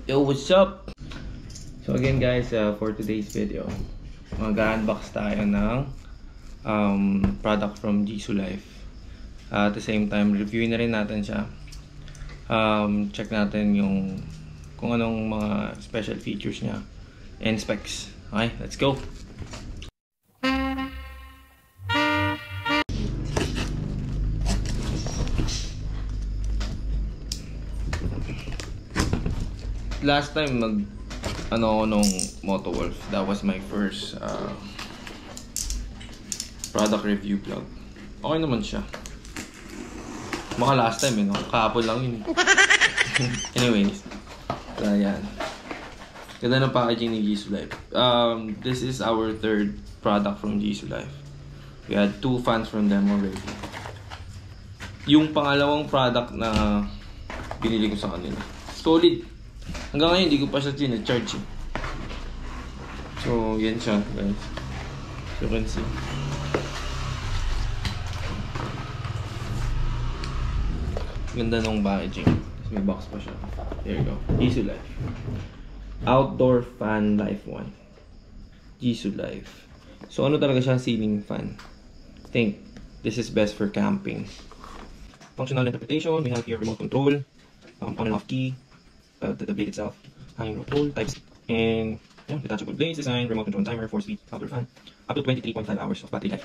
Yo, what's up? So again guys, for today's video, mag-unbox tayo ng product from Jisoo Life. At the same time, reviewin na rin natin siya. Check natin yung kung anong mga special features niya and specs. Okay, let's go! Last time ako nung MotoWolf. That was my first product review vlog. Okay naman siya. Maka last time no? Kahapon lang yun. Anyways, so yan. Ganda ng packaging ni Jisoo Life. This is our third product from Jisoo Life. We had 2 fans from them already. Yung pangalawang product na binili ko sa kanila, solid. Hanggang ngayon, hindi ko pa siya charge. So, yan siya, guys. So, you can see. Ganda nung packaging. May box pa siya. There you go. Jisoo Life. Outdoor Fan Life 1. Jisoo Life. So, ano talaga siya? Ceiling fan. I think this is best for camping. Functional interpretation. We have here remote control. On and off key. The blade itself, hanging roll, types, and detachable blades design, remote control timer, 4-speed outdoor fan, up to 23.5 hours of battery life.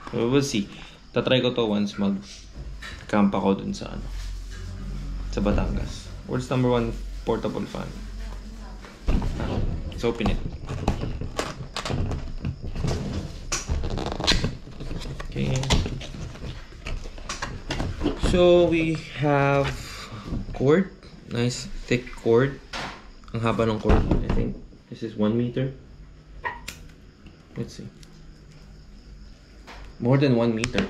So we'll see. Tatry ko to once mag-camp ako dun sa sa Batangas. World's #1 portable fan. Let's open it. Okay. So we have cord. Nice thick cord. Ang haba ng cord. I think this is 1 meter. Let's see. More than 1 meter.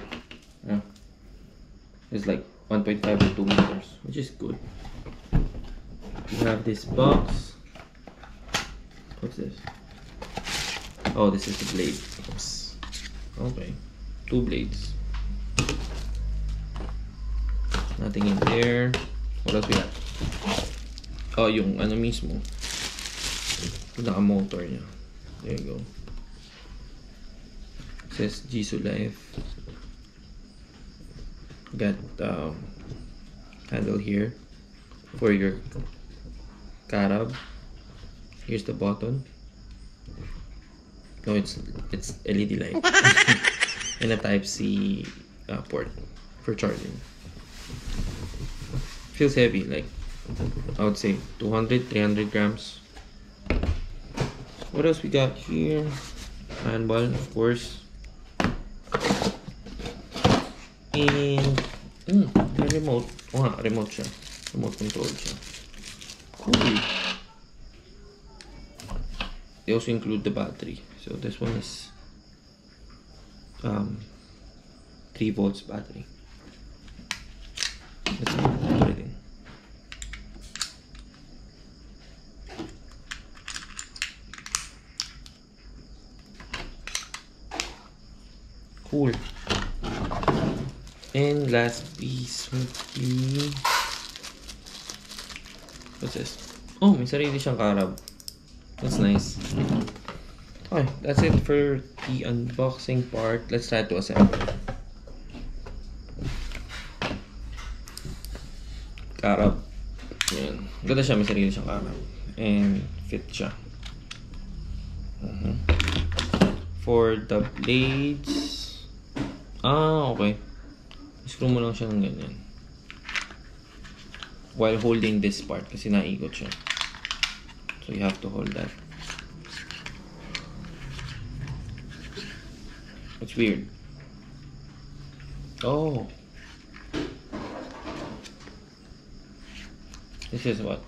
Yeah. It's like 1.5 or 2 meters, which is good. We have this box. What's this? Oh, this is the blade. Oops. Okay. 2 blades. Nothing in there. What else we have? Oh, yung ano mismo. Naka-motor niya. There you go. It says Jisoo Life. Got handle here for your carab. Here's the button. No, it's LED light. And a Type-C port for charging. Feels heavy, like I would say 200-300 grams. What else we got here? Handball, of course. And the remote. Oh, remote siya. Remote control siya. Cool. They also include the battery. So this one is 3 volts battery. Let's put it in. Cool. And last piece would be, what's this? Oh, may sarili siyang carab. That's nice. Okay, that's it for the unboxing part. Let's try to assemble. Carab. Yan. Ganda siya, may sarili siyang carab. And fit siya. For the blades, okay. Screw mo lang siya ng ganyan. While holding this part kasi naikot siya. So you have to hold that. It's weird. Oh. This is what?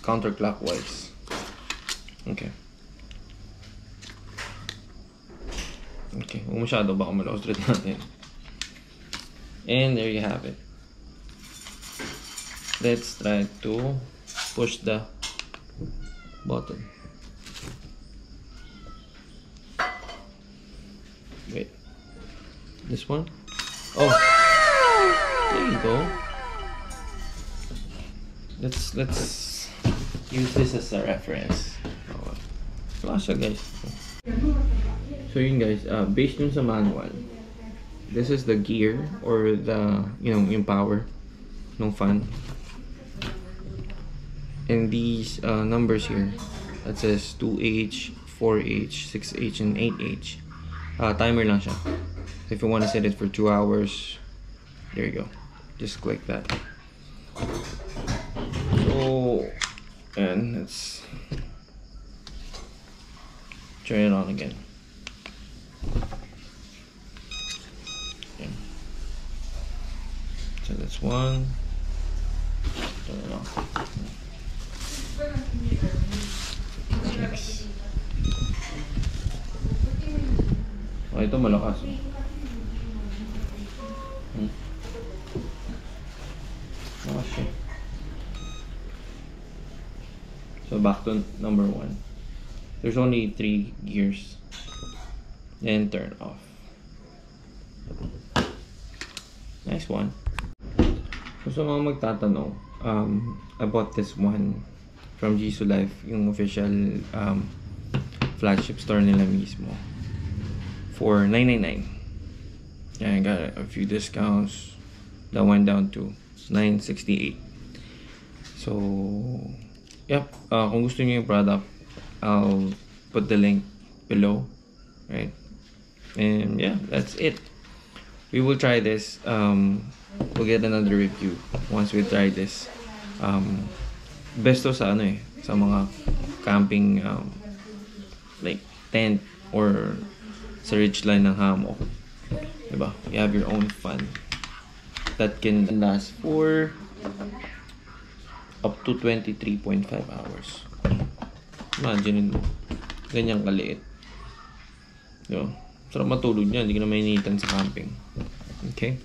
Counterclockwise. Okay. Okay, huwag masyado, baka malaustret natin. And there you have it. Let's try to push the button. Wait. This one? Oh. There you go. Let's use this as a reference. Wala siya, guys. So yun guys, based dun sa manual, this is the gear or the, yung power ng fan. And these numbers here, that says 2H, 4H, 6H, and 8H. Timer lang siya. If you want to set it for 2 hours, there you go. Just click that. So, and let's turn it on again. Okay. So that's one. Turn it on. 6. Oh, ito malakas. Malakas siya. So back to number 1. There's only 3 gears. Then turn off. Nice one. So sa mga magtatanong, I bought this one from Jisoo Life, yung official flagship store nila mismo, for $999. Yeah, I got a few discounts that went down to $968. So, yep. Kung gusto niyo yung product, I'll put the link below, right? And yeah, that's it. We will try this. We'll get another review once we try this. Best to sa sa mga camping like tent or sa ridgeline ng hammock. Diba? You have your own fun that can last for up to 23.5 hours. Imagine mo, ganyang kaliit. Diba? Sarap matulog niya, hindi ka na mainitan sa camping. Okay?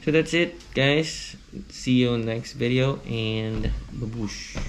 So that's it, guys. See you next video and babush.